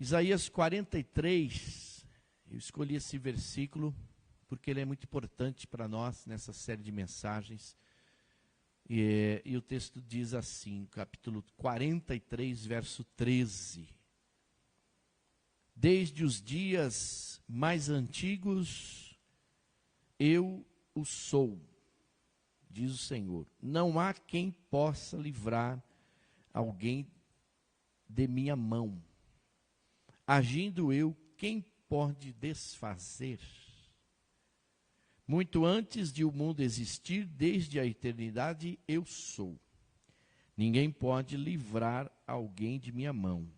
Isaías 43, eu escolhi esse versículo porque ele é muito importante para nós nessa série de mensagens. E o texto diz assim, capítulo 43, verso 13. Desde os dias mais antigos, eu o sou, diz o Senhor. Não há quem possa livrar alguém de minha mão. Agindo eu, quem pode desfazer? Muito antes de o mundo existir, desde a eternidade, eu sou. Ninguém pode livrar alguém de minha mão.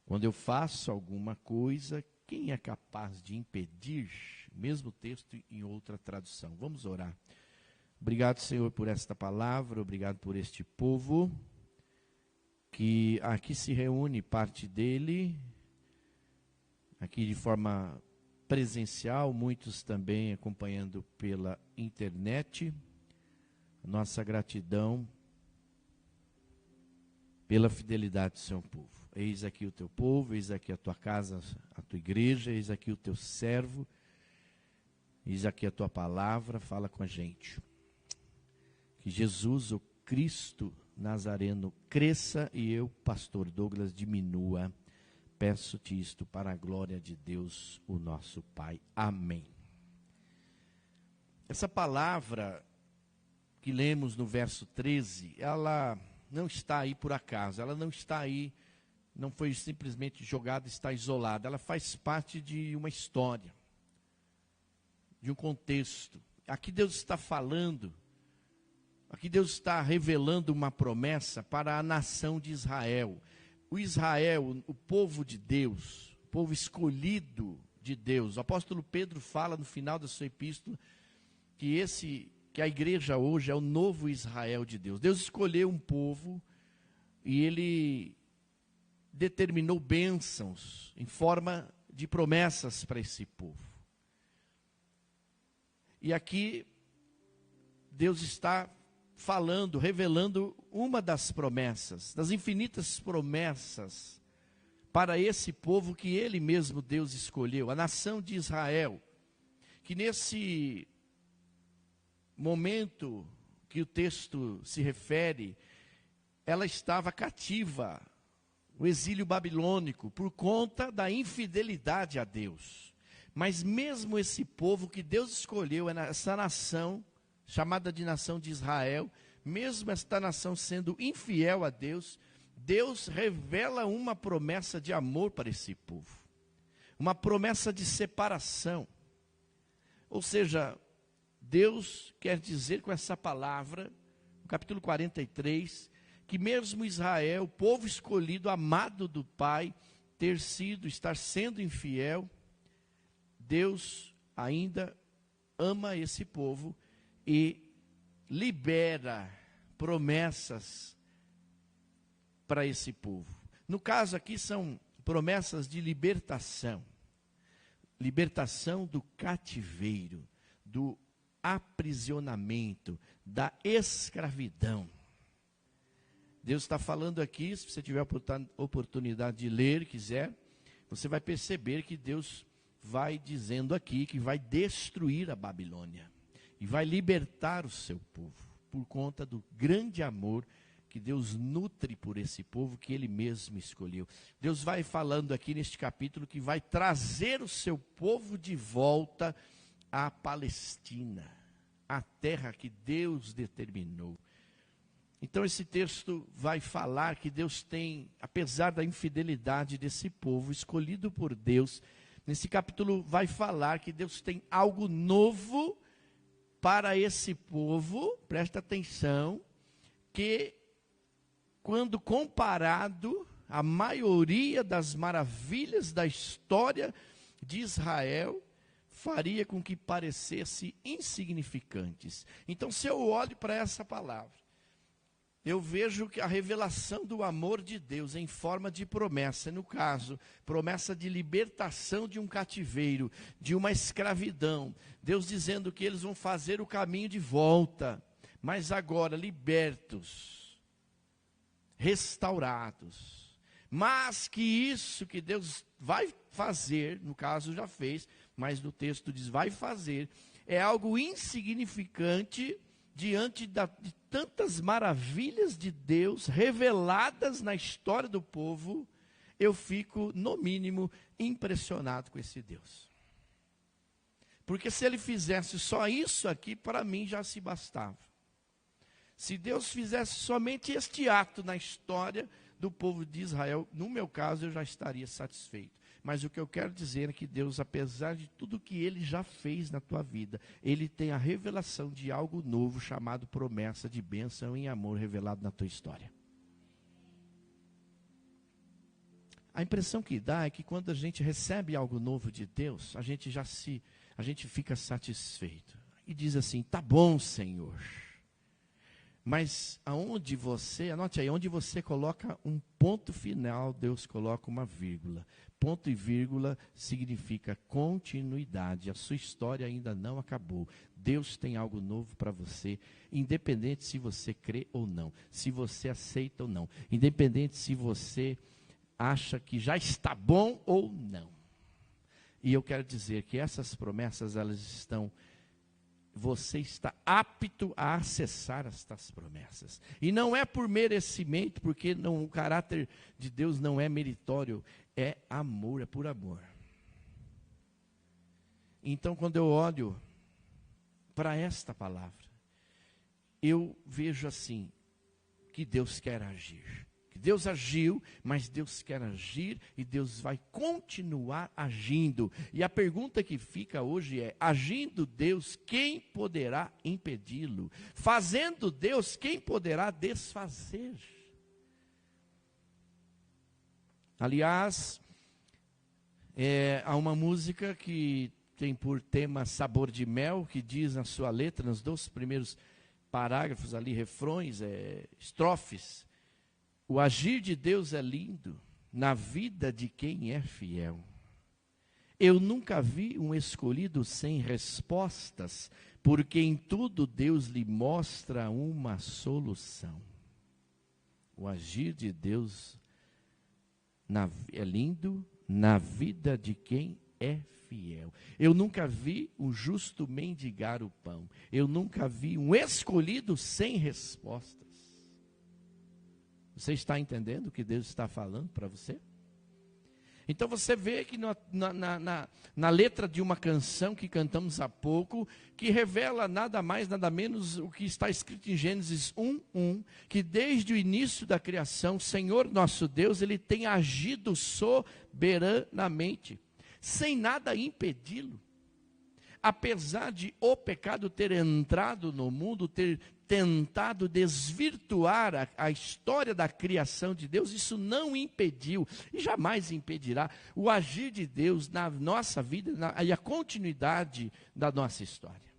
Quando eu faço alguma coisa, quem é capaz de impedir? Mesmo texto em outra tradução. Vamos orar. Obrigado, Senhor, por esta palavra, obrigado por este povo, que aqui se reúne, parte dele, aqui de forma presencial, muitos também acompanhando pela internet. Nossa gratidão pela fidelidade do seu povo. Eis aqui o teu povo, eis aqui a tua casa, a tua igreja, eis aqui o teu servo, eis aqui a tua palavra, fala com a gente. Que Jesus, o Cristo Nazareno, cresça e eu, pastor Douglas, diminua. Peço-te isto para a glória de Deus, o nosso Pai. Amém. Essa palavra que lemos no verso 13, ela não está aí por acaso, ela não está aí, não foi simplesmente jogada, está isolada. Ela faz parte de uma história, de um contexto. Aqui Deus está falando, aqui Deus está revelando uma promessa para a nação de Israel. O Israel, o povo de Deus, o povo escolhido de Deus. O apóstolo Pedro fala no final da sua epístola que a igreja hoje é o novo Israel de Deus. Deus escolheu um povo e ele determinou bênçãos em forma de promessas para esse povo. E aqui Deus está falando, revelando uma das promessas, das infinitas promessas para esse povo que ele mesmo, Deus, escolheu, a nação de Israel, que nesse momento que o texto se refere, ela estava cativa, o exílio babilônico, por conta da infidelidade a Deus. Mas mesmo esse povo que Deus escolheu, essa nação, chamada de nação de Israel, mesmo esta nação sendo infiel a Deus, Deus revela uma promessa de amor para esse povo, uma promessa de separação. Ou seja, Deus quer dizer com essa palavra, no capítulo 43, que mesmo Israel, o povo escolhido, amado do Pai, estar sendo infiel, Deus ainda ama esse povo e libera promessas para esse povo. No caso aqui são promessas de libertação. Libertação do cativeiro, do aprisionamento, da escravidão. Deus está falando aqui, se você tiver a oportunidade de ler, quiser, você vai perceber que Deus vai dizendo aqui que vai destruir a Babilônia. E vai libertar o seu povo, por conta do grande amor que Deus nutre por esse povo que ele mesmo escolheu. Deus vai falando aqui neste capítulo que vai trazer o seu povo de volta à Palestina, à terra que Deus determinou. Então esse texto vai falar que Deus tem, apesar da infidelidade desse povo escolhido por Deus, nesse capítulo vai falar que Deus tem algo novo para esse povo, presta atenção, que quando comparado à maioria das maravilhas da história de Israel, faria com que parecesse insignificantes. Então, se eu olho para essa palavra, eu vejo que a revelação do amor de Deus em forma de promessa, no caso, promessa de libertação de um cativeiro, de uma escravidão. Deus dizendo que eles vão fazer o caminho de volta, mas agora libertos, restaurados, Mas que isso que Deus vai fazer, no caso já fez, mas no texto diz vai fazer, é algo insignificante diante de tantas maravilhas de Deus reveladas na história do povo. Eu fico, no mínimo, impressionado com esse Deus. Porque se ele fizesse só isso aqui, para mim já se bastava. Se Deus fizesse somente este ato na história do povo de Israel, no meu caso eu já estaria satisfeito. Mas o que eu quero dizer é que Deus, apesar de tudo que Ele já fez na tua vida, Ele tem a revelação de algo novo chamado promessa de bênção em amor revelado na tua história. A impressão que dá é que quando a gente recebe algo novo de Deus, a gente fica satisfeito. E diz assim, tá bom, Senhor. Mas anote aí, onde você coloca um ponto final, Deus coloca uma vírgula. Ponto e vírgula significa continuidade. A sua história ainda não acabou. Deus tem algo novo para você, independente se você crê ou não, se você aceita ou não, independente se você acha que já está bom ou não. E eu quero dizer que essas promessas, você está apto a acessar estas promessas. E não é por merecimento, porque o caráter de Deus não é meritório, é amor, é por amor. Então, quando eu olho para esta palavra, eu vejo assim, que Deus quer agir. Deus agiu, mas Deus quer agir e Deus vai continuar agindo. E a pergunta que fica hoje é, agindo Deus, quem poderá impedi-lo? Fazendo Deus, quem poderá desfazer? Aliás, há uma música que tem por tema Sabor de Mel, que diz na sua letra, nos 2 primeiros parágrafos ali, refrões, estrofes, o agir de Deus é lindo na vida de quem é fiel. Eu nunca vi um escolhido sem respostas, porque em tudo Deus lhe mostra uma solução. O agir de Deus é lindo na vida de quem é fiel. Eu nunca vi um justo mendigar o pão. Eu nunca vi um escolhido sem respostas. Você está entendendo o que Deus está falando para você? Então você vê que na letra de uma canção que cantamos há pouco, que revela nada mais, nada menos o que está escrito em Gênesis 1:1, que desde o início da criação, o Senhor nosso Deus, Ele tem agido soberanamente, sem nada impedi-lo. Apesar de o pecado ter entrado no mundo, ter tentado desvirtuar a história da criação de Deus, isso não impediu e jamais impedirá o agir de Deus na nossa vida e a continuidade da nossa história.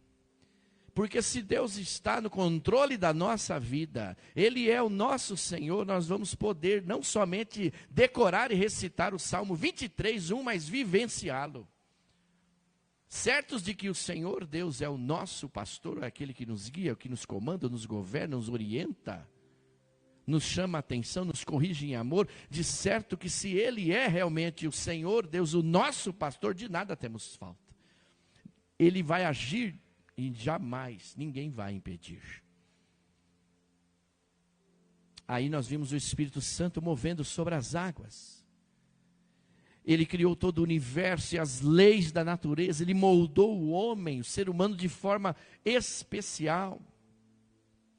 Porque se Deus está no controle da nossa vida, Ele é o nosso Senhor, nós vamos poder não somente decorar e recitar o Salmo 23:1, mas vivenciá-lo. Certos de que o Senhor Deus é o nosso pastor, é aquele que nos guia, que nos comanda, nos governa, nos orienta, nos chama a atenção, nos corrige em amor, de certo que se Ele é realmente o Senhor Deus, o nosso pastor, de nada temos falta. Ele vai agir e jamais ninguém vai impedir. Aí nós vimos o Espírito Santo movendo sobre as águas. Ele criou todo o universo e as leis da natureza. Ele moldou o homem, o ser humano, de forma especial,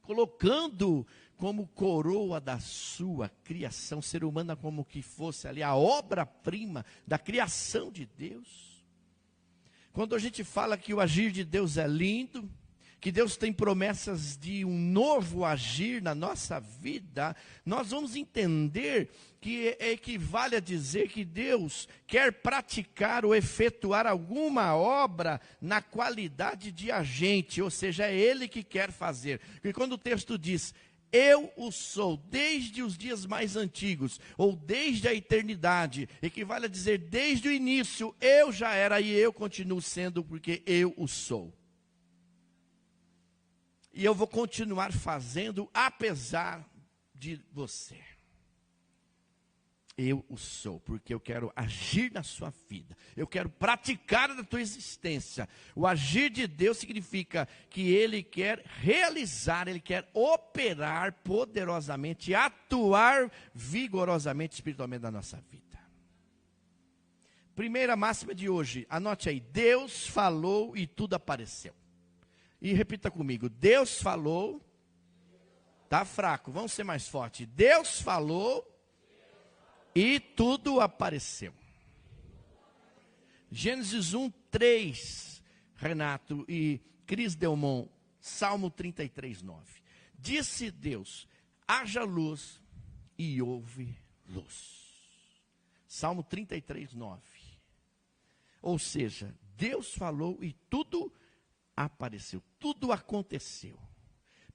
colocando como coroa da sua criação, o ser humano como que fosse ali a obra-prima da criação de Deus. Quando a gente fala que o agir de Deus é lindo, que Deus tem promessas de um novo agir na nossa vida, nós vamos entender que equivale a dizer que Deus quer praticar ou efetuar alguma obra na qualidade de agente, ou seja, é Ele que quer fazer. Porque quando o texto diz, eu o sou, desde os dias mais antigos, ou desde a eternidade, equivale a dizer, desde o início, eu já era e eu continuo sendo, porque eu o sou. E eu vou continuar fazendo, apesar de você. eu o sou, porque eu quero agir na sua vida, eu quero praticar na tua existência. O agir de Deus significa que Ele quer realizar, Ele quer operar poderosamente, atuar vigorosamente, espiritualmente na nossa vida. Primeira máxima de hoje, anote aí: Deus falou e tudo apareceu. E repita comigo: Deus falou, está fraco, vamos ser mais forte. Deus falou e tudo apareceu. Gênesis 1, 3, Renato e Cris Delmont, Salmo 33, 9. Disse Deus: haja luz, e houve luz. Salmo 33, 9. Ou seja, Deus falou e tudo apareceu, tudo aconteceu.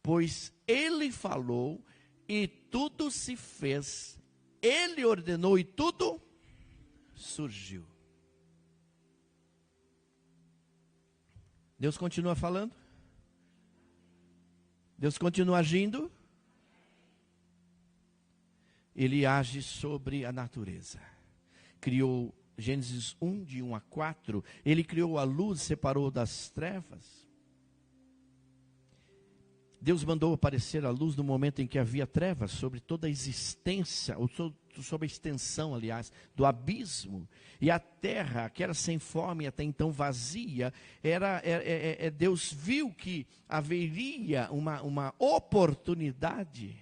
Pois Ele falou e tudo se fez, Ele ordenou e tudo surgiu. Deus continua falando? Deus continua agindo? Ele age sobre a natureza. Criou, Gênesis 1, de 1 a 4, Ele criou a luz, separou das trevas. Deus mandou aparecer a luz no momento em que havia trevas sobre toda a existência, ou sobre a extensão, aliás, do abismo. E a terra, que era sem forma e até então vazia, Deus viu que haveria uma oportunidade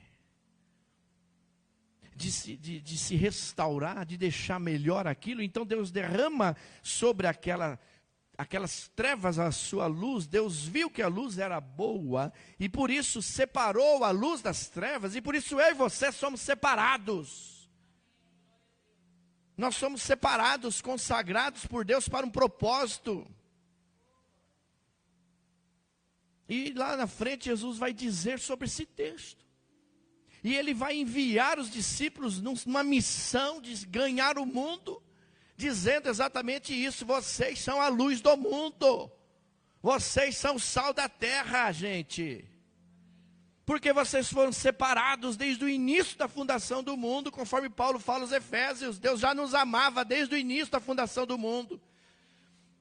de se restaurar, de deixar melhor aquilo. Então Deus derrama sobre aquelas trevas a sua luz. Deus viu que a luz era boa e por isso separou a luz das trevas, e por isso eu e você somos separados. Nós somos separados, consagrados por Deus para um propósito. E lá na frente Jesus vai dizer sobre esse texto. E Ele vai enviar os discípulos numa missão de ganhar o mundo, dizendo exatamente isso: vocês são a luz do mundo, vocês são o sal da terra, gente. Porque vocês foram separados desde o início da fundação do mundo, conforme Paulo fala aos Efésios. Deus já nos amava desde o início da fundação do mundo.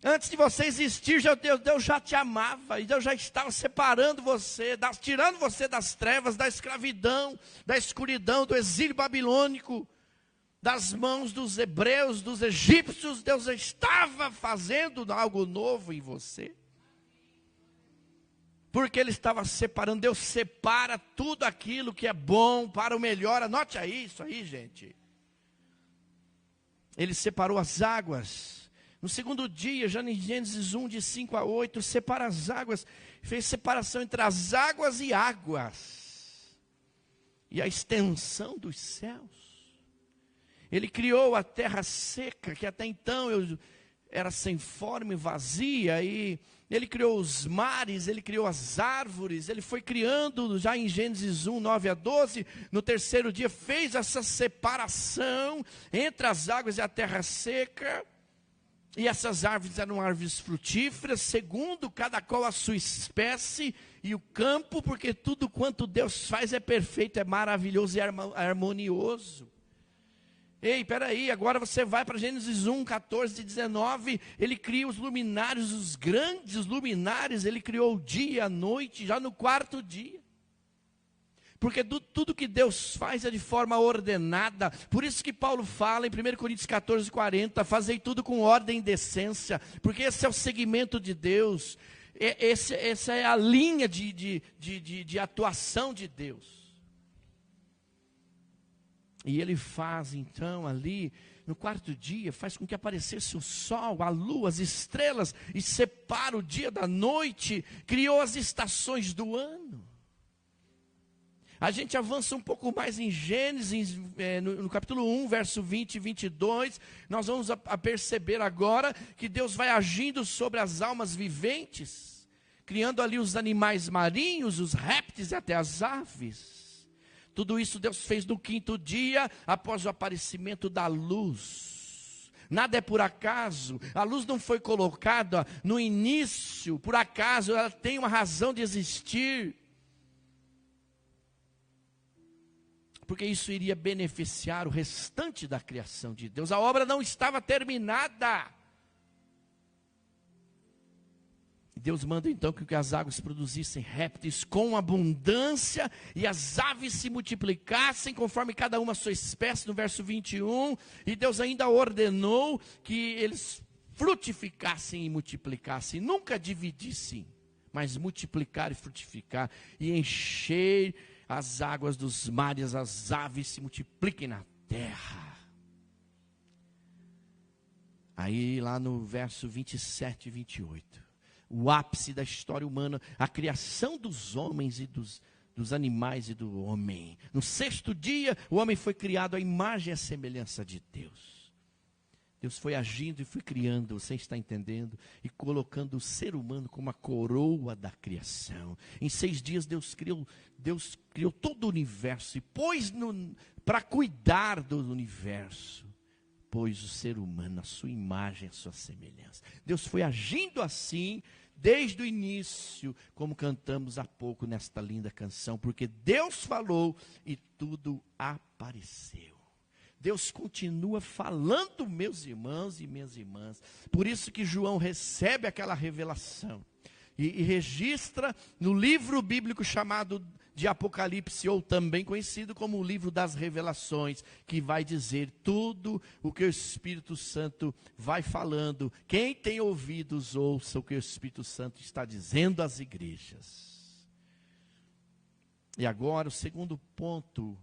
Antes de você existir, Deus já te amava, e Deus já estava separando você, tirando você das trevas, da escravidão, da escuridão, do exílio babilônico, das mãos dos hebreus, dos egípcios. Deus estava fazendo algo novo em você, porque Ele estava separando. Deus separa tudo aquilo que é bom para o melhor. Anote aí, isso aí, gente. Ele separou as águas. No segundo dia, já em Gênesis 1, de 5 a 8, separa as águas, fez separação entre as águas e águas, e a extensão dos céus. Ele criou a terra seca, que até então era sem forma e vazia, e Ele criou os mares, Ele criou as árvores. Ele foi criando, já em Gênesis 1, 9 a 12, no terceiro dia fez essa separação entre as águas e a terra seca. E essas árvores eram árvores frutíferas, segundo cada qual a sua espécie, e o campo, porque tudo quanto Deus faz é perfeito, é maravilhoso e harmonioso. Ei, peraí, agora você vai para Gênesis 1, 14 e 19, Ele cria os luminares, os grandes luminares. Ele criou o dia e a noite, já no quarto dia. Porque tudo que Deus faz é de forma ordenada. Por isso que Paulo fala em 1 Coríntios 14, 40, fazei tudo com ordem e decência, porque esse é o segmento de Deus, essa é a linha de atuação de Deus. E Ele faz então ali, no quarto dia, faz com que aparecesse o sol, a lua, as estrelas, e separa o dia da noite, criou as estações do ano. A gente avança um pouco mais em Gênesis, no capítulo 1, verso 20 e 22, nós vamos a perceber agora que Deus vai agindo sobre as almas viventes, criando ali os animais marinhos, os répteis e até as aves. Tudo isso Deus fez no quinto dia, após o aparecimento da luz. Nada é por acaso, a luz não foi colocada no início, por acaso, ela tem uma razão de existir. porque isso iria beneficiar o restante da criação de Deus. A obra não estava terminada. Deus manda então que as águas produzissem répteis com abundância e as aves se multiplicassem conforme cada uma a sua espécie, no verso 21. E Deus ainda ordenou que eles frutificassem e multiplicassem, nunca dividissem, mas multiplicar e frutificar e encher as águas dos mares, as aves se multipliquem na terra. Aí lá no verso 27 e 28. O ápice da história humana, a criação dos homens e dos animais e do homem. No sexto dia, o homem foi criado à imagem e à semelhança de Deus. Deus foi agindo e foi criando, você está entendendo? E colocando o ser humano como a coroa da criação. Em 6 dias Deus criou todo o universo e pôs para cuidar do universo. Pôs o ser humano, a sua imagem, a sua semelhança. Deus foi agindo assim, desde o início, como cantamos há pouco nesta linda canção, porque Deus falou e tudo apareceu. Deus continua falando, meus irmãos e minhas irmãs. Por isso que João recebe aquela revelação e registra no livro bíblico chamado de Apocalipse, ou também conhecido como o livro das revelações, que vai dizer tudo o que o Espírito Santo vai falando. Quem tem ouvidos, ouça o que o Espírito Santo está dizendo às igrejas. E agora o segundo ponto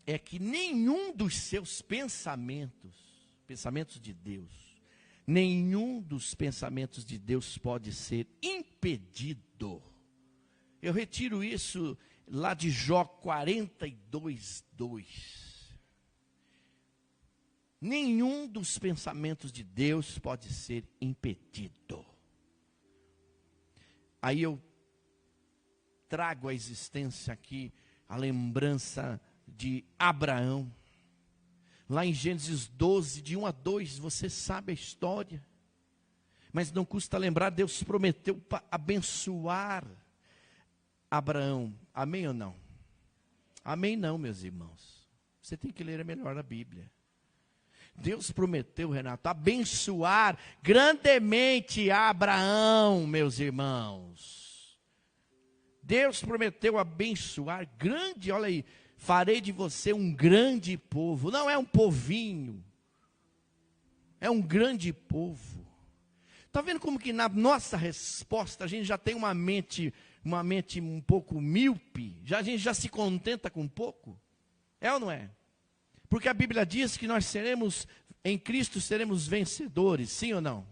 é que nenhum dos seus pensamentos de Deus, nenhum dos pensamentos de Deus pode ser impedido. Eu retiro isso lá de Jó 42:2. Nenhum dos pensamentos de Deus pode ser impedido. Aí eu trago à existência aqui a lembrança de Abraão. Lá em Gênesis 12, de 1 a 2, você sabe a história. Mas não custa lembrar, Deus prometeu abençoar Abraão. Amém ou não? Amém não, meus irmãos. Você tem que ler melhor a Bíblia. Deus prometeu, Renato, abençoar grandemente Abraão, meus irmãos. Deus prometeu abençoar grande, olha aí, farei de você um grande povo. Não é um povinho, é um grande povo. Está vendo como que na nossa resposta a gente já tem uma mente um pouco míope? A gente já se contenta com pouco? É ou não é? Porque a Bíblia diz que nós em Cristo seremos vencedores, sim ou não?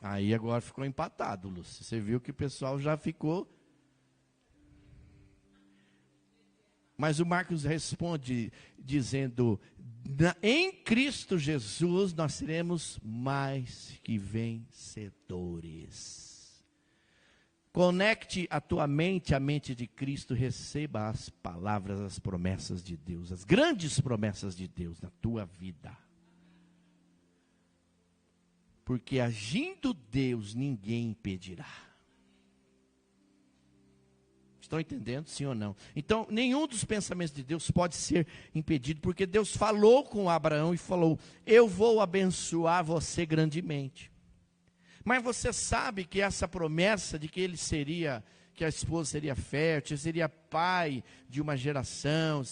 Aí agora ficou empatado, Lúcio. Você viu que o pessoal já ficou. Mas o Marcos responde dizendo: em Cristo Jesus nós seremos mais que vencedores. Conecte a tua mente à mente de Cristo, receba as palavras, as promessas de Deus, as grandes promessas de Deus na tua vida. Porque agindo Deus, ninguém impedirá. Estão entendendo, sim ou não? Então, nenhum dos pensamentos de Deus pode ser impedido, porque Deus falou com Abraão e falou: eu vou abençoar você grandemente. Mas você sabe que essa promessa de que que a esposa seria fértil, seria pai de uma geração,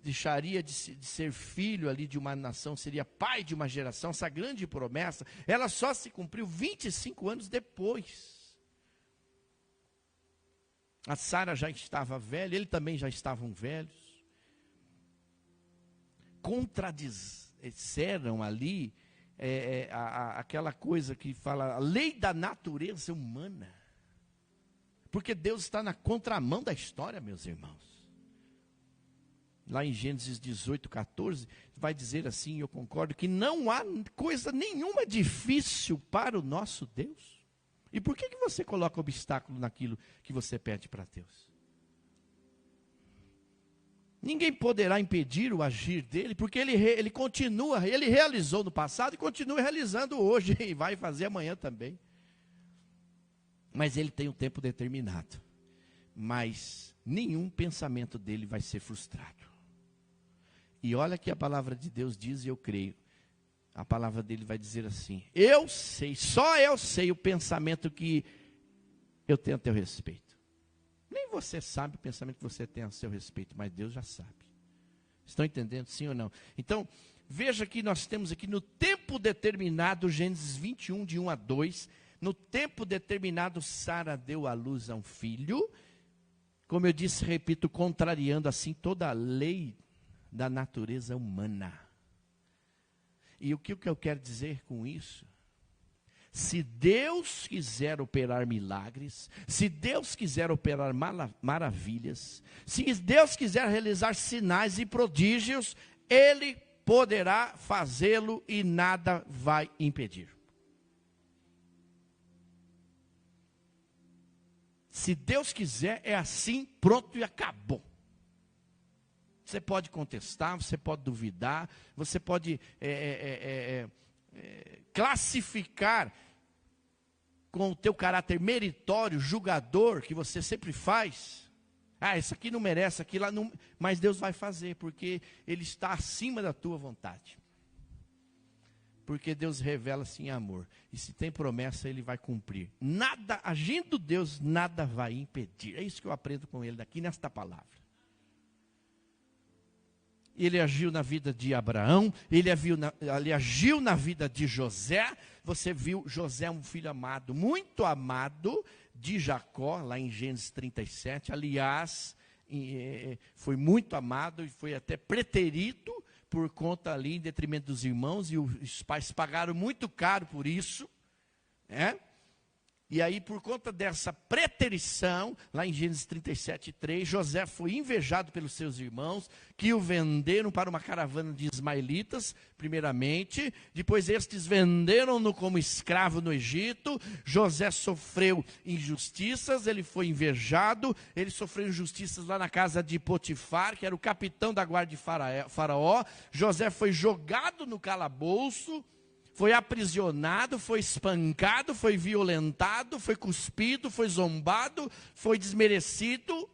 deixaria de ser filho ali de uma nação, seria pai de uma geração, essa grande promessa, ela só se cumpriu 25 anos depois. A Sara já estava velha, ele também já estavam velhos. Contradisseram ali aquela coisa que fala, a lei da natureza humana. Porque Deus está na contramão da história, meus irmãos. Lá em Gênesis 18:14, vai dizer assim, eu concordo, que não há coisa nenhuma difícil para o nosso Deus. E por que você coloca obstáculo naquilo que você pede para Deus? Ninguém poderá impedir o agir dele, porque ele realizou no passado e continua realizando hoje, e vai fazer amanhã também. Mas ele tem um tempo determinado. mas nenhum pensamento dele vai ser frustrado. E olha que a palavra de Deus diz, e eu creio, a palavra dele vai dizer assim: eu sei, só eu sei o pensamento que eu tenho a teu respeito. Nem você sabe o pensamento que você tem a seu respeito, mas Deus já sabe. Estão entendendo, sim ou não? Então, veja que nós temos aqui no tempo determinado, Gênesis 21, de 1 a 2, no tempo determinado, Sara deu à luz a um filho, como eu disse, repito, contrariando assim toda a lei da natureza humana. E o que eu quero dizer com isso? Se Deus quiser operar milagres, se Deus quiser operar maravilhas, se Deus quiser realizar sinais e prodígios, Ele poderá fazê-lo e nada vai impedir. Se Deus quiser, é assim, pronto e acabou. Você pode contestar, você pode duvidar, você pode classificar com o teu caráter meritório, julgador, que você sempre faz. Ah, isso aqui não merece, aquilo lá não... Mas Deus vai fazer, porque Ele está acima da tua vontade. Porque Deus revela sim amor. E se tem promessa, Ele vai cumprir. Nada, agindo Deus, nada vai impedir. É isso que eu aprendo com Ele daqui nesta palavra. Ele agiu na vida de Abraão, ele agiu na vida de José. Você viu, José, um filho amado, muito amado de Jacó, lá em Gênesis 37. Aliás, foi muito amado e foi até preterido por conta ali, em detrimento dos irmãos, e os pais pagaram muito caro por isso, né? E aí, por conta dessa preterição, lá em Gênesis 37:3, José foi invejado pelos seus irmãos, que o venderam para uma caravana de ismaelitas, primeiramente. Depois estes venderam-no como escravo no Egito. José sofreu injustiças, ele foi invejado, ele sofreu injustiças lá na casa de Potifar, que era o capitão da guarda de Faraó. José foi jogado no calabouço, foi aprisionado, foi espancado, foi violentado, foi cuspido, foi zombado, foi desmerecido.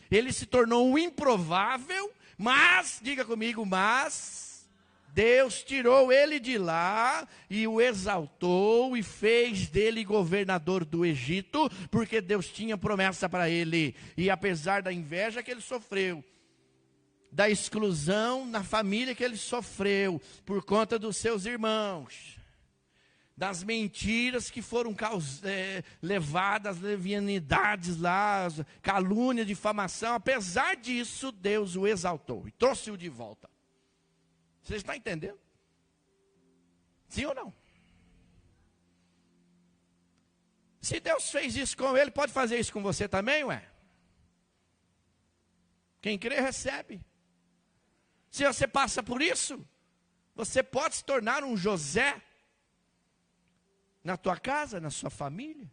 Ele se tornou um improvável, mas, diga comigo, mas Deus tirou ele de lá e o exaltou e fez dele governador do Egito, porque Deus tinha promessa para ele. E apesar da inveja que ele sofreu, da exclusão na família que ele sofreu, por conta dos seus irmãos, das mentiras que foram levadas, levianidades lá, calúnia, difamação, apesar disso, Deus o exaltou e trouxe-o de volta. Você está entendendo? Sim ou não? Se Deus fez isso com ele, pode fazer isso com você também, ué? Quem crê, recebe. Se você passa por isso, você pode se tornar um José na tua casa, na sua família.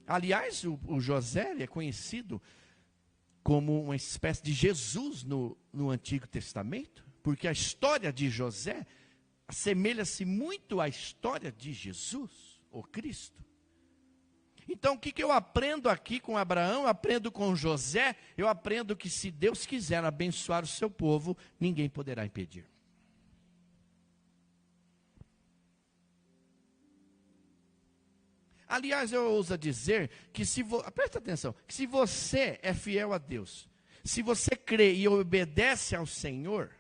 Aliás, o José ele é conhecido como uma espécie de Jesus no Antigo Testamento, porque a história de José assemelha-se muito à história de Jesus, o Cristo. Então, o que eu aprendo aqui com Abraão, eu aprendo com José, eu aprendo que se Deus quiser abençoar o seu povo, ninguém poderá impedir. Aliás, eu ouso dizer que presta atenção, que se você é fiel a Deus, se você crê e obedece ao Senhor,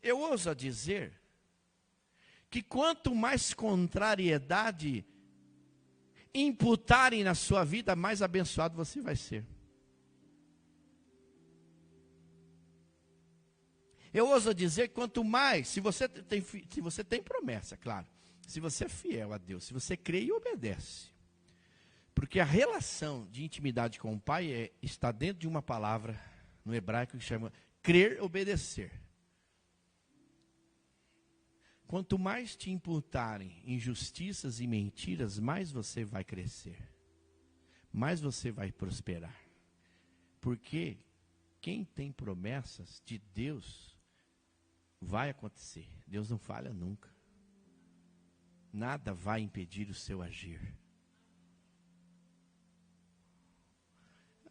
eu ouso dizer que quanto mais contrariedade imputarem na sua vida, mais abençoado você vai ser. Eu ouso dizer que quanto mais, se você tem promessa, claro, se você é fiel a Deus, se você crê e obedece, porque a relação de intimidade com o Pai está dentro de uma palavra no hebraico que chama crer, obedecer. Quanto mais te imputarem injustiças e mentiras, mais você vai crescer. Mais você vai prosperar. Porque quem tem promessas de Deus, vai acontecer. Deus não falha nunca. Nada vai impedir o seu agir.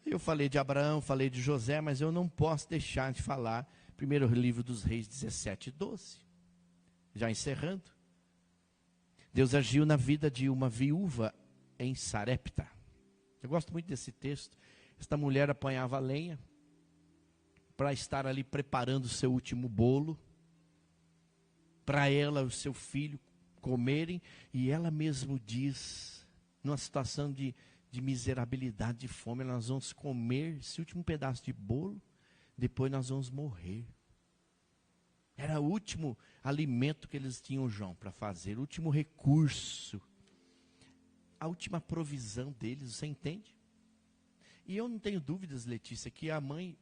Eu falei de Abraão, falei de José, mas eu não posso deixar de falar, primeiro livro dos Reis 17:12. Já encerrando. Deus agiu na vida de uma viúva em Sarepta. Eu gosto muito desse texto. Esta mulher apanhava lenha para estar ali preparando o seu último bolo, para ela e o seu filho comerem, e ela mesmo diz, numa situação de miserabilidade, de fome, nós vamos comer esse último pedaço de bolo, depois nós vamos morrer. Era o último alimento que eles tinham, João, para fazer, o último recurso, a última provisão deles, você entende? E eu não tenho dúvidas, Letícia, que a mãe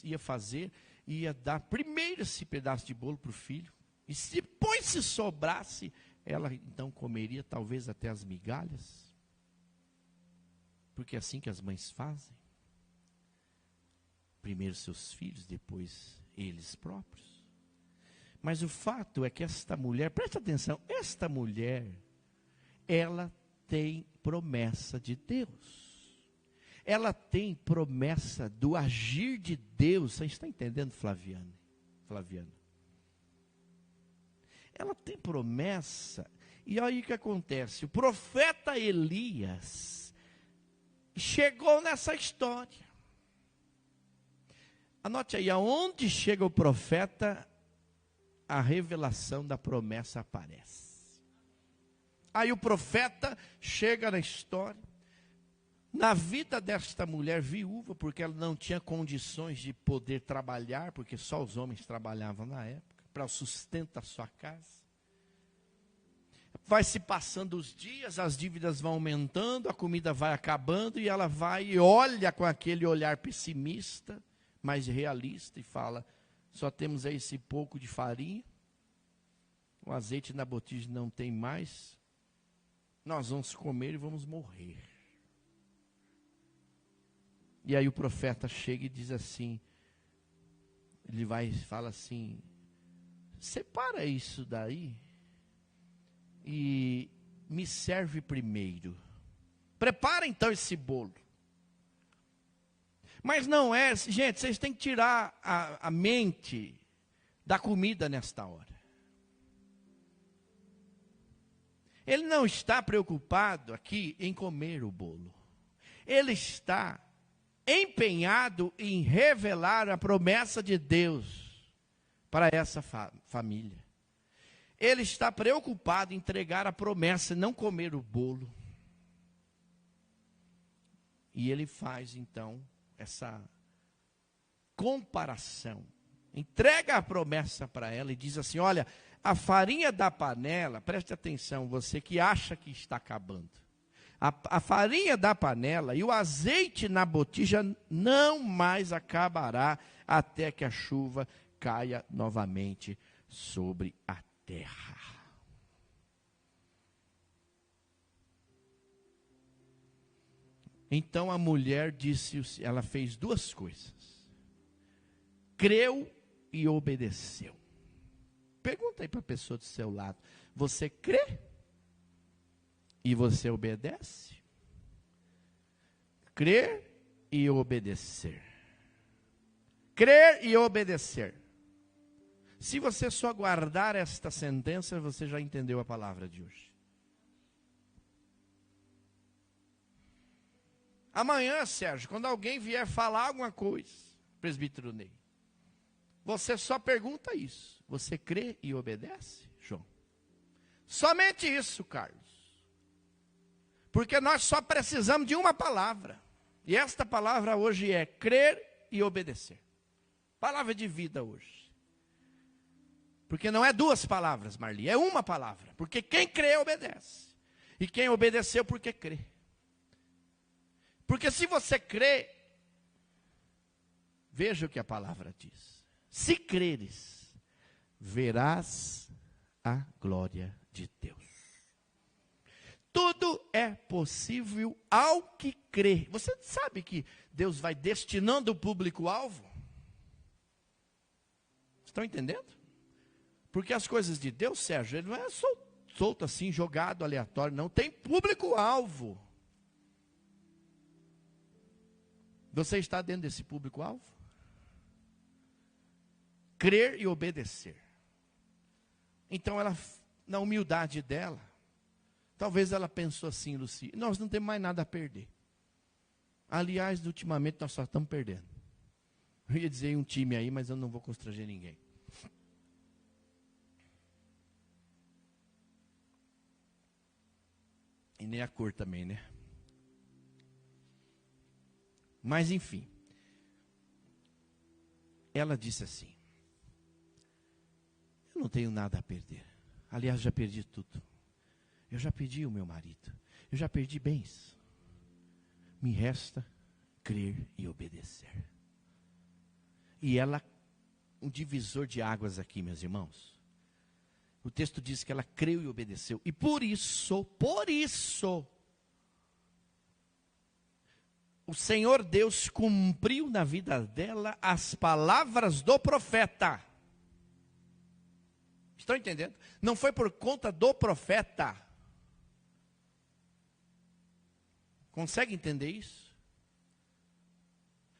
ia fazer, ia dar primeiro esse pedaço de bolo para o filho, e depois, se sobrasse, ela então comeria talvez até as migalhas. Porque é assim que as mães fazem. Primeiro seus filhos, depois eles próprios. Mas o fato é que esta mulher, preste atenção, esta mulher, ela tem promessa de Deus. Ela tem promessa do agir de Deus. Você está entendendo, Flaviana? Ela tem promessa. E aí o que acontece? O profeta Elias chegou nessa história. Anote aí, aonde chega o profeta, a revelação da promessa aparece. Aí o profeta chega na história, na vida desta mulher viúva, porque ela não tinha condições de poder trabalhar, porque só os homens trabalhavam na época, para o sustento da sua casa. Vai se passando os dias, as dívidas vão aumentando, a comida vai acabando, e ela vai e olha com aquele olhar pessimista, mais realista, e fala: só temos aí esse pouco de farinha, o azeite na botija não tem mais, nós vamos comer e vamos morrer. E aí o profeta chega e diz assim, fala assim: separa isso daí e me serve primeiro. Prepara então esse bolo. Mas não é, gente, vocês têm que tirar a mente da comida nesta hora. Ele não está preocupado aqui em comer o bolo. Ele está empenhado em revelar a promessa de Deus para essa família. Ele está preocupado em entregar a promessa, não comer o bolo. E ele faz então essa comparação. Entrega a promessa para ela e diz assim: olha, a farinha da panela, preste atenção, você que acha que está acabando. A farinha da panela e o azeite na botija não mais acabará até que a chuva caia novamente sobre a terra. Então a mulher disse, ela fez duas coisas. Creu e obedeceu. Pergunta aí para a pessoa do seu lado: você crê e você obedece? Crer e obedecer. Crer e obedecer. Se você só guardar esta sentença, você já entendeu a palavra de hoje. Amanhã, Sérgio, quando alguém vier falar alguma coisa, presbítero Ney, você só pergunta isso: você crê e obedece, João? Somente isso, Carlos. Porque nós só precisamos de uma palavra. E esta palavra hoje é crer e obedecer. Palavra de vida hoje. Porque não é duas palavras, Marli, é uma palavra. Porque quem crê, obedece. E quem obedeceu, porque crê. Porque se você crê, veja o que a palavra diz: se creres, verás a glória de Deus. Tudo é possível ao que crê. Você sabe que Deus vai destinando o público-alvo? Estão entendendo? Porque as coisas de Deus, Sérgio, ele não é solto assim, jogado aleatório, não. Tem público-alvo. Você está dentro desse público-alvo? Crer e obedecer. Então ela, na humildade dela, talvez ela pensou assim, Luci, nós não temos mais nada a perder. Aliás, ultimamente nós só estamos perdendo. Eu ia dizer um time aí, mas eu não vou constranger ninguém. E nem a cor também, né? Mas enfim. Ela disse assim: eu não tenho nada a perder. Aliás, já perdi tudo. Eu já perdi o meu marido. Eu já perdi bens. Me resta crer e obedecer. E ela, um divisor de águas aqui, meus irmãos. O texto diz que ela creu e obedeceu. E por isso, o Senhor Deus cumpriu na vida dela as palavras do profeta. Estão entendendo? Não foi por conta do profeta. Consegue entender isso?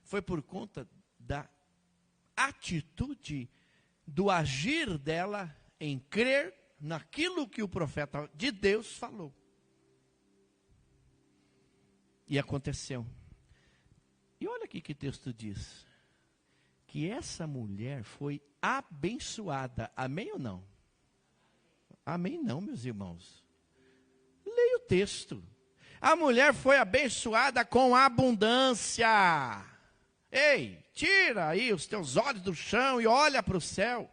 Foi por conta da atitude, do agir dela em crer naquilo que o profeta de Deus falou. E aconteceu. E olha aqui que o texto diz. Que essa mulher foi abençoada. Amém ou não? Amém não, meus irmãos. Leia o texto. A mulher foi abençoada com abundância. Ei, tira aí os teus olhos do chão e olha para o céu.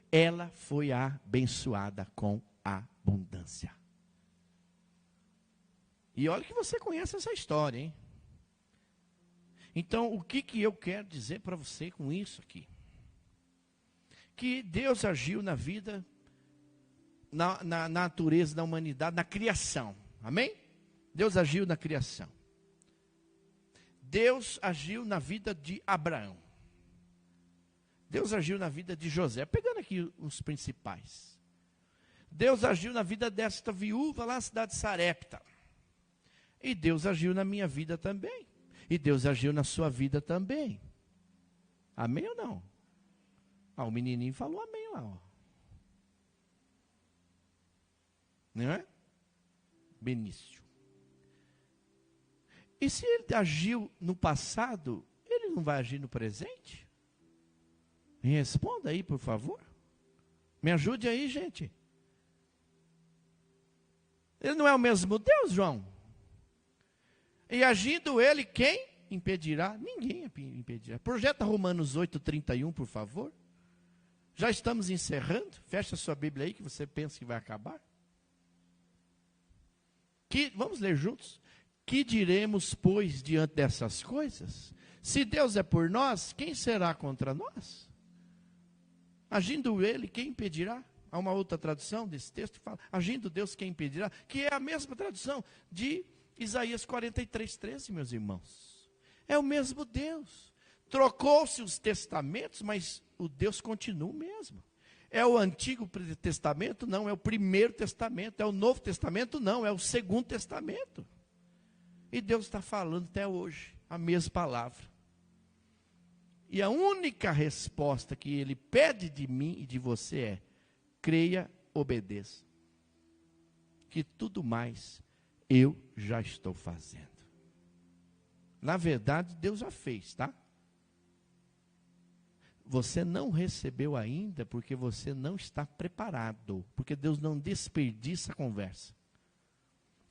Ela foi abençoada com abundância. E olha que você conhece essa história, hein? Então, o que eu quero dizer para você com isso aqui? Que Deus agiu na vida, na natureza da humanidade, na criação. Amém? Deus agiu na criação. Deus agiu na vida de Abraão. Deus agiu na vida de José. Pegando aqui os principais. Deus agiu na vida desta viúva lá na cidade de Sarepta. E Deus agiu na minha vida também. E Deus agiu na sua vida também. Amém ou não? O menininho falou amém lá. Ó. Não é? Benício. E se ele agiu no passado, ele não vai agir no presente? Me responda aí, por favor. Me ajude aí, gente. Ele não é o mesmo Deus, João? E agindo ele, quem impedirá? Ninguém impedirá. Projeta Romanos 8:31, por favor. Já estamos encerrando. Fecha sua Bíblia aí, que você pensa que vai acabar. Vamos ler juntos. Que diremos, pois, diante dessas coisas? Se Deus é por nós, quem será contra nós? Agindo ele, quem impedirá? Há uma outra tradução desse texto que fala, agindo Deus, quem impedirá? Que é a mesma tradução de Isaías 43:13, meus irmãos. É o mesmo Deus. Trocou-se os testamentos, mas o Deus continua o mesmo. É o Antigo Testamento? Não. É o Primeiro Testamento. É o Novo Testamento? Não. É o Segundo Testamento. E Deus está falando até hoje a mesma palavra. E a única resposta que Ele pede de mim e de você é: creia, obedeça. Que tudo mais eu já estou fazendo. Na verdade, Deus já fez, tá? Você não recebeu ainda porque você não está preparado. Porque Deus não desperdiça a conversa.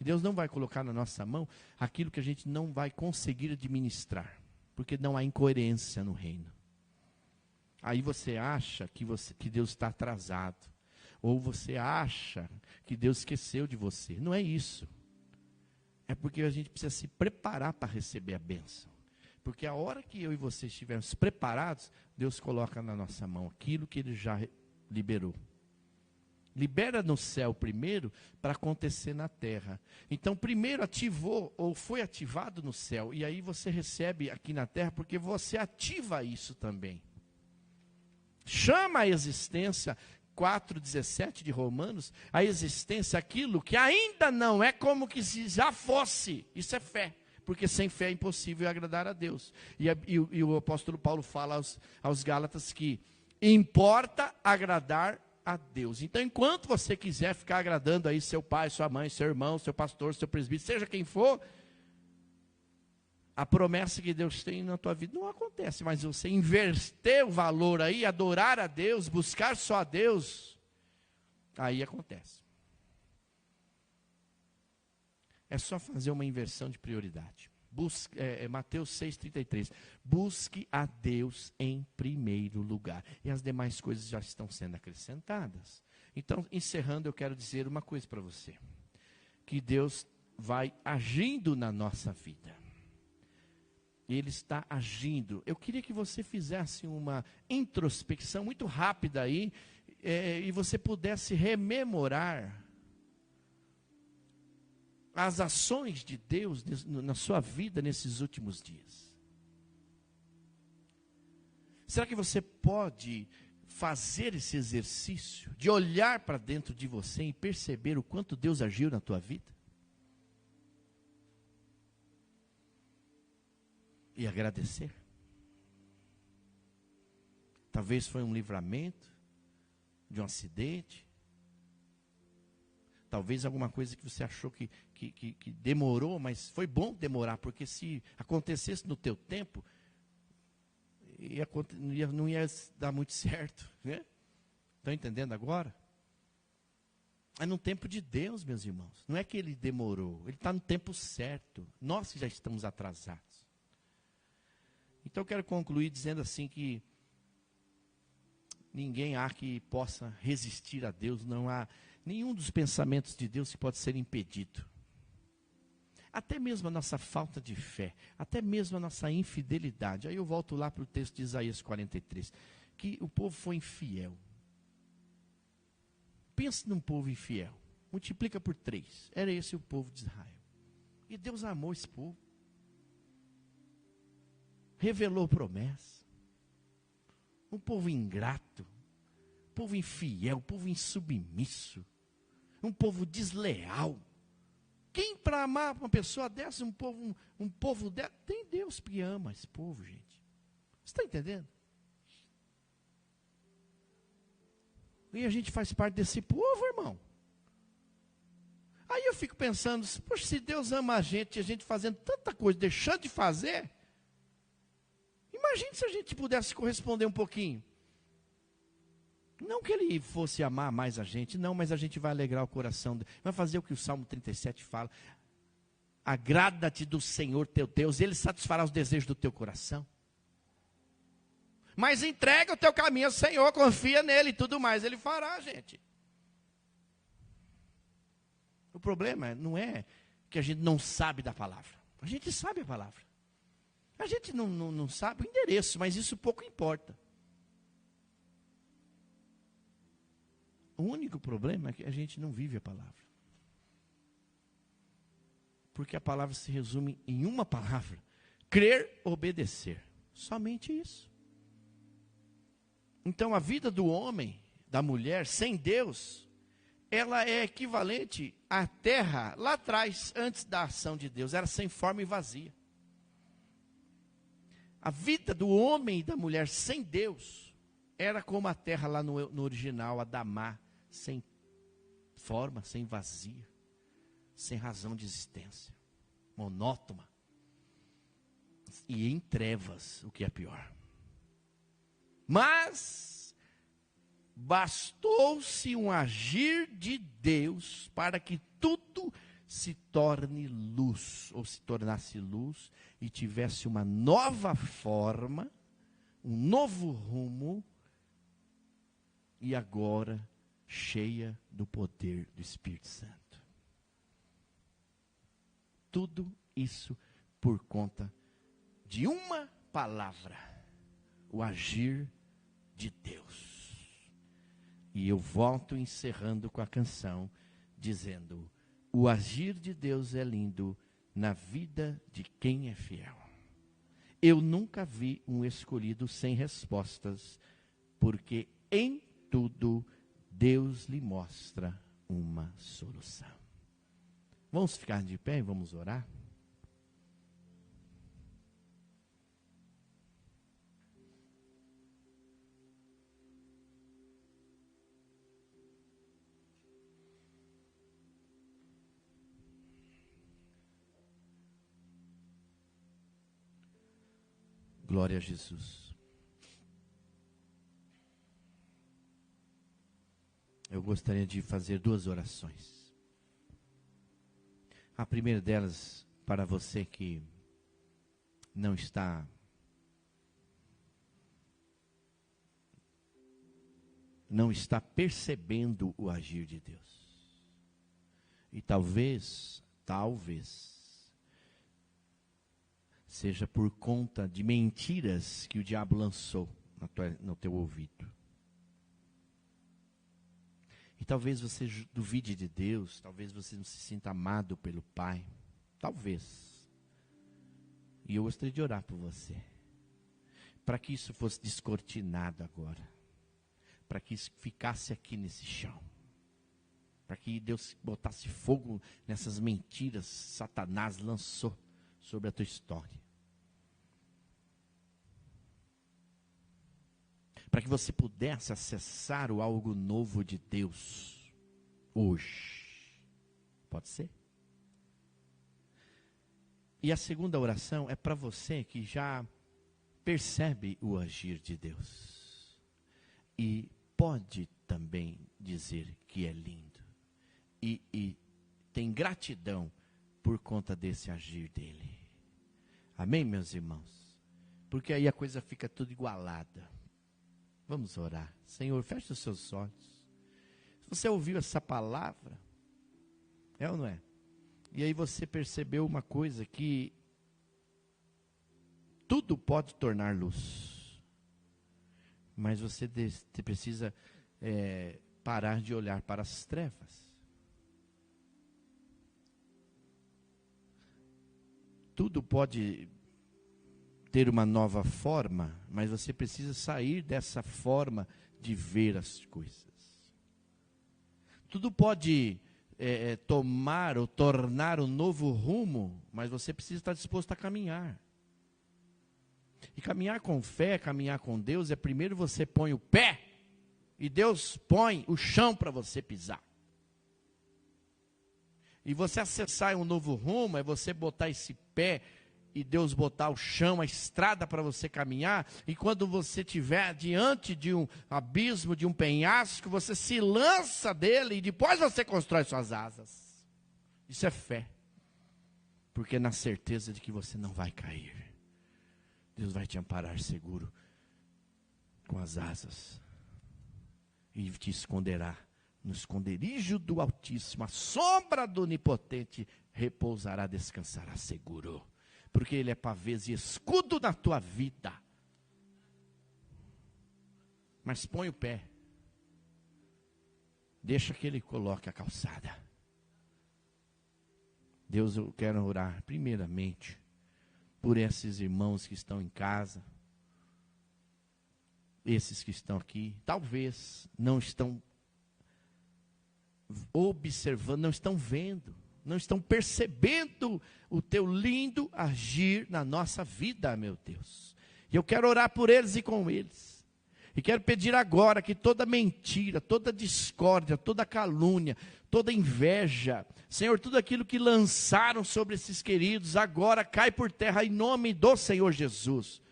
Deus não vai colocar na nossa mão aquilo que a gente não vai conseguir administrar. Porque não há incoerência no reino. Aí você acha que Deus está atrasado. Ou você acha que Deus esqueceu de você. Não é isso. É porque a gente precisa se preparar para receber a bênção. Porque a hora que eu e você estivermos preparados, Deus coloca na nossa mão aquilo que Ele já liberou. Libera no céu primeiro para acontecer na terra. Então primeiro ativou ou foi ativado no céu. E aí você recebe aqui na terra porque você ativa isso também. Chama a existência, 4:17 de Romanos, a existência, aquilo que ainda não é como que se já fosse. Isso é fé, porque sem fé é impossível agradar a Deus. E o apóstolo Paulo fala aos Gálatas que importa agradar a Deus. Então, enquanto você quiser ficar agradando aí seu pai, sua mãe, seu irmão, seu pastor, seu presbítero, seja quem for, a promessa que Deus tem na tua vida não acontece, mas você inverter o valor aí, adorar a Deus, buscar só a Deus, aí acontece. É só fazer uma inversão de prioridade. Mateus 6,33. Busque a Deus em primeiro lugar. E as demais coisas já estão sendo acrescentadas. Então, encerrando, eu quero dizer uma coisa para você. Que Deus vai agindo na nossa vida. Ele está agindo. Eu queria que você fizesse uma introspecção muito rápida aí, e você pudesse rememorar as ações de Deus na sua vida nesses últimos dias. Será que você pode fazer esse exercício de olhar para dentro de você e perceber o quanto Deus agiu na tua vida? E agradecer. Talvez foi um livramento de um acidente. Talvez alguma coisa que você achou que demorou, mas foi bom demorar, porque se acontecesse no teu tempo, não ia dar muito certo, né? Estão entendendo agora? É no tempo de Deus, meus irmãos. Não é que ele demorou, ele está no tempo certo. Nós que já estamos atrasados. Então eu quero concluir dizendo assim que ninguém há que possa resistir a Deus, não há nenhum dos pensamentos de Deus que pode ser impedido. Até mesmo a nossa falta de fé, até mesmo a nossa infidelidade. Aí eu volto lá para o texto de Isaías 43, que o povo foi infiel. Pense num povo infiel, multiplica por 3. Era esse o povo de Israel. E Deus amou esse povo. Revelou promessa. Um povo ingrato, um povo infiel, um povo insubmisso, um povo desleal. Quem para amar uma pessoa dessa, um povo dessa, tem Deus que ama esse povo, gente. Você está entendendo? E a gente faz parte desse povo, irmão. Aí eu fico pensando, poxa, se Deus ama a gente fazendo tanta coisa, deixando de fazer, imagine se a gente pudesse corresponder um pouquinho. Não que ele fosse amar mais a gente, não, mas a gente vai alegrar o coração, vai fazer o que o Salmo 37 fala. Agrada-te do Senhor teu Deus, Ele satisfará os desejos do teu coração. Mas entrega o teu caminho ao Senhor, confia nele e tudo mais, Ele fará, gente. O problema não é que a gente não sabe da palavra. A gente sabe a palavra. A gente não sabe o endereço, mas isso pouco importa. O único problema é que a gente não vive a palavra. Porque a palavra se resume em uma palavra: crer, obedecer. Somente isso. Então a vida do homem, da mulher, sem Deus, ela é equivalente à terra lá atrás, antes da ação de Deus. Era sem forma e vazia. A vida do homem e da mulher sem Deus era como a terra lá no original, Adamá, sem forma, sem vazia, sem razão de existência, monótona e em trevas, o que é pior. Mas bastou-se um agir de Deus para que tudo se torne luz, ou se tornasse luz, e tivesse uma nova forma, um novo rumo, e agora cheia do poder do Espírito Santo. Tudo isso por conta de uma palavra: o agir de Deus. E eu volto encerrando com a canção, dizendo: o agir de Deus é lindo na vida de quem é fiel. Eu nunca vi um escolhido sem respostas, porque em tudo Deus lhe mostra uma solução. Vamos ficar de pé e vamos orar? Glória a Jesus. Eu gostaria de fazer 2 orações. A primeira delas, para você que não está percebendo o agir de Deus. E talvez seja por conta de mentiras que o diabo lançou no teu ouvido. E talvez você duvide de Deus, talvez você não se sinta amado pelo Pai, talvez. E eu gostaria de orar por você, para que isso fosse descortinado agora, para que isso ficasse aqui nesse chão, para que Deus botasse fogo nessas mentiras que Satanás lançou sobre a tua história. Para que você pudesse acessar o algo novo de Deus hoje. Pode ser? E a segunda oração é para você que já percebe o agir de Deus. E pode também dizer que é lindo. E tem gratidão por conta desse agir dele. Amém, meus irmãos? Porque aí a coisa fica tudo igualada. Vamos orar. Senhor, feche os seus olhos. Se você ouviu essa palavra, é ou não é? E aí você percebeu uma coisa, que tudo pode tornar luz. Mas você precisa parar de olhar para as trevas. Tudo pode ter uma nova forma, mas você precisa sair dessa forma de ver as coisas. Tudo pode tomar ou tornar um novo rumo, mas você precisa estar disposto a caminhar. E caminhar com fé, caminhar com Deus, é primeiro você põe o pé, e Deus põe o chão para você pisar. E você acessar um novo rumo, é você botar esse pé, e Deus botar o chão, a estrada para você caminhar, e quando você estiver diante de um abismo, de um penhasco, você se lança dele, e depois você constrói suas asas. Isso é fé, porque é na certeza de que você não vai cair. Deus vai te amparar seguro com as asas, e te esconderá no esconderijo do Altíssimo, a sombra do Onipotente repousará, descansará seguro. Porque Ele é pavês e escudo na tua vida. Mas põe o pé. Deixa que Ele coloque a calçada. Deus, eu quero orar primeiramente por esses irmãos que estão em casa. Esses que estão aqui. Talvez não estão observando, não estão vendo. Não estão percebendo o teu lindo agir na nossa vida, meu Deus. E eu quero orar por eles e com eles. E quero pedir agora que toda mentira, toda discórdia, toda calúnia, toda inveja, Senhor, tudo aquilo que lançaram sobre esses queridos, agora cai por terra em nome do Senhor Jesus.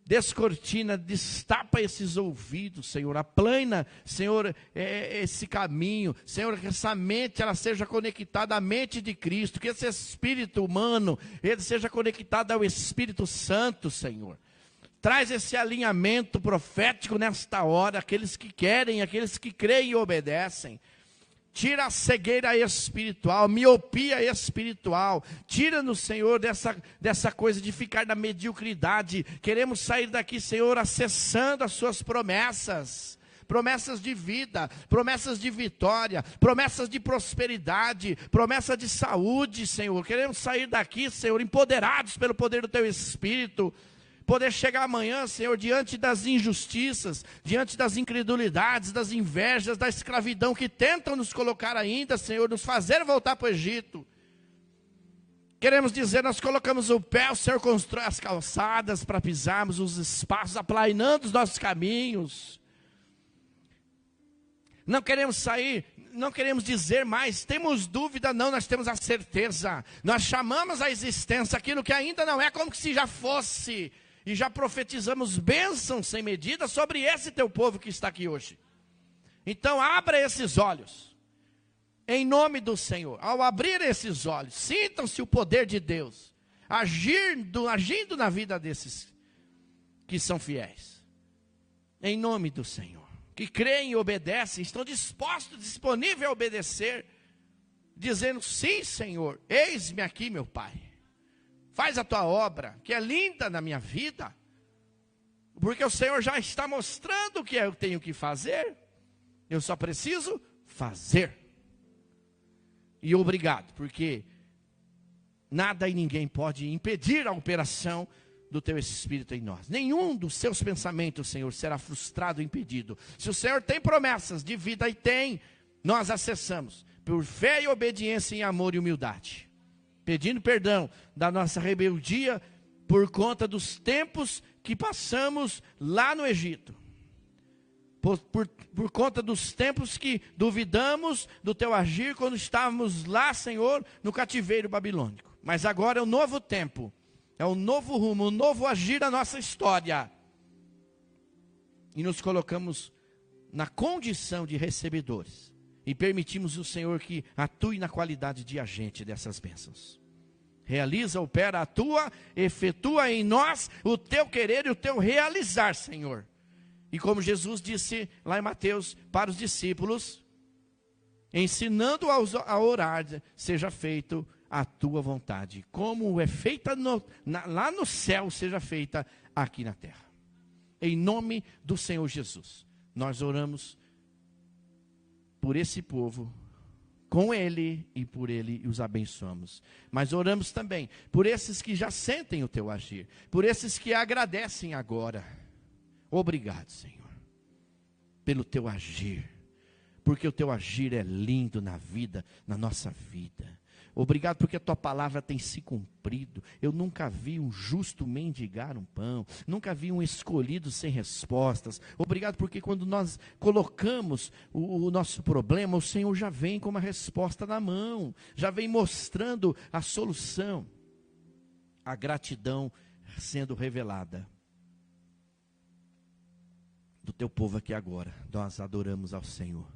Descortina, destapa esses ouvidos, Senhor, aplana, Senhor, esse caminho, Senhor, que essa mente, ela seja conectada à mente de Cristo, que esse espírito humano, ele seja conectado ao Espírito Santo, Senhor. Traz esse alinhamento profético nesta hora, aqueles que querem, aqueles que creem e obedecem. Tira a cegueira espiritual, miopia espiritual. Tira-nos, Senhor, dessa coisa de ficar na mediocridade. Queremos sair daqui, Senhor, acessando as suas promessas. Promessas de vida, promessas de vitória, promessas de prosperidade, promessa de saúde, Senhor. Queremos sair daqui, Senhor, empoderados pelo poder do Teu Espírito. poder chegar amanhã, Senhor, diante das injustiças, diante das incredulidades, das invejas, da escravidão que tentam nos colocar ainda, Senhor, nos fazer voltar para o Egito. Queremos dizer, nós colocamos o pé, o Senhor constrói as calçadas para pisarmos os espaços, aplanando os nossos caminhos. Não queremos sair, não queremos dizer mais, temos dúvida, não, nós temos a certeza. Nós chamamos à existência aquilo que ainda não é, como se já fosse. E já profetizamos bênçãos sem medida sobre esse teu povo que está aqui hoje. Então abra esses olhos, em nome do Senhor. Ao abrir esses olhos, sintam-se o poder de Deus, agindo na vida desses que são fiéis. Em nome do Senhor. Que creem e obedecem, estão disponíveis a obedecer, dizendo, sim, Senhor, eis-me aqui, meu Pai. Faz a tua obra, que é linda na minha vida, porque o Senhor já está mostrando o que eu tenho que fazer, eu só preciso fazer. E obrigado, porque nada e ninguém pode impedir a operação do teu Espírito em nós. Nenhum dos seus pensamentos, Senhor, será frustrado ou impedido. Se o Senhor tem promessas de vida, e tem, nós acessamos por fé e obediência em amor e humildade, pedindo perdão da nossa rebeldia por conta dos tempos que passamos lá no Egito, por conta dos tempos que duvidamos do teu agir quando estávamos lá, Senhor, no cativeiro babilônico. Mas agora é um novo tempo, é um novo rumo, um novo agir da nossa história. E nos colocamos na condição de recebedores. E permitimos o Senhor que atue na qualidade de agente dessas bênçãos. Realiza, opera, atua, efetua em nós o teu querer e o teu realizar, Senhor. E como Jesus disse lá em Mateus para os discípulos, ensinando-os a orar, seja feito a tua vontade, como é feita lá no céu, seja feita aqui na terra. Em nome do Senhor Jesus, nós oramos por esse povo, com ele e por ele os abençoamos. Mas oramos também por esses que já sentem o teu agir, por esses que agradecem agora. Obrigado, Senhor, pelo teu agir, porque o teu agir é lindo na vida, na nossa vida. Obrigado porque a tua palavra tem se cumprido. Eu nunca vi um justo mendigar um pão. Nunca vi um escolhido sem respostas. Obrigado porque quando nós colocamos o nosso problema, o Senhor já vem com uma resposta na mão. Já vem mostrando a solução. A gratidão sendo revelada do teu povo aqui agora. Nós adoramos ao Senhor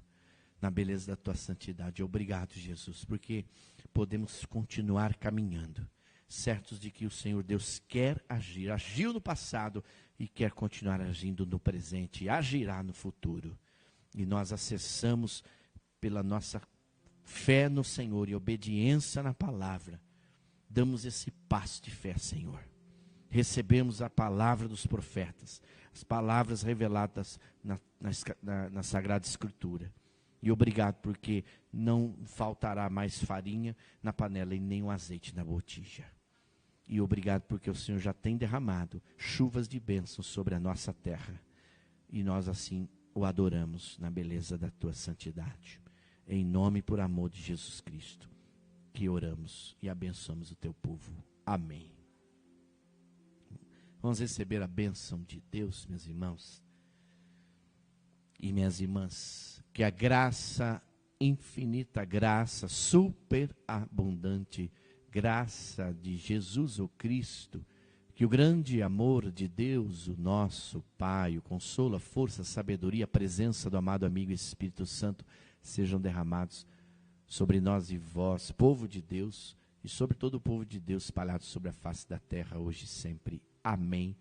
na beleza da tua santidade. Obrigado, Jesus, porque podemos continuar caminhando, certos de que o Senhor Deus quer agir, agiu no passado e quer continuar agindo no presente, e agirá no futuro. E nós acessamos pela nossa fé no Senhor e obediência na palavra, damos esse passo de fé, Senhor. Recebemos a palavra dos profetas, as palavras reveladas na Sagrada Escritura. E obrigado porque não faltará mais farinha na panela e nem o azeite na botija. E obrigado porque o Senhor já tem derramado chuvas de bênçãos sobre a nossa terra. E nós assim o adoramos na beleza da tua santidade. Em nome e por amor de Jesus Cristo, que oramos e abençoamos o teu povo. Amém. Vamos receber a bênção de Deus, meus irmãos e minhas irmãs. Que a graça, infinita graça, superabundante graça de Jesus o Cristo, que o grande amor de Deus, o nosso Pai, o consolo, a força, a sabedoria, a presença do amado amigo Espírito Santo, sejam derramados sobre nós e vós, povo de Deus, e sobre todo o povo de Deus espalhado sobre a face da terra, hoje e sempre. Amém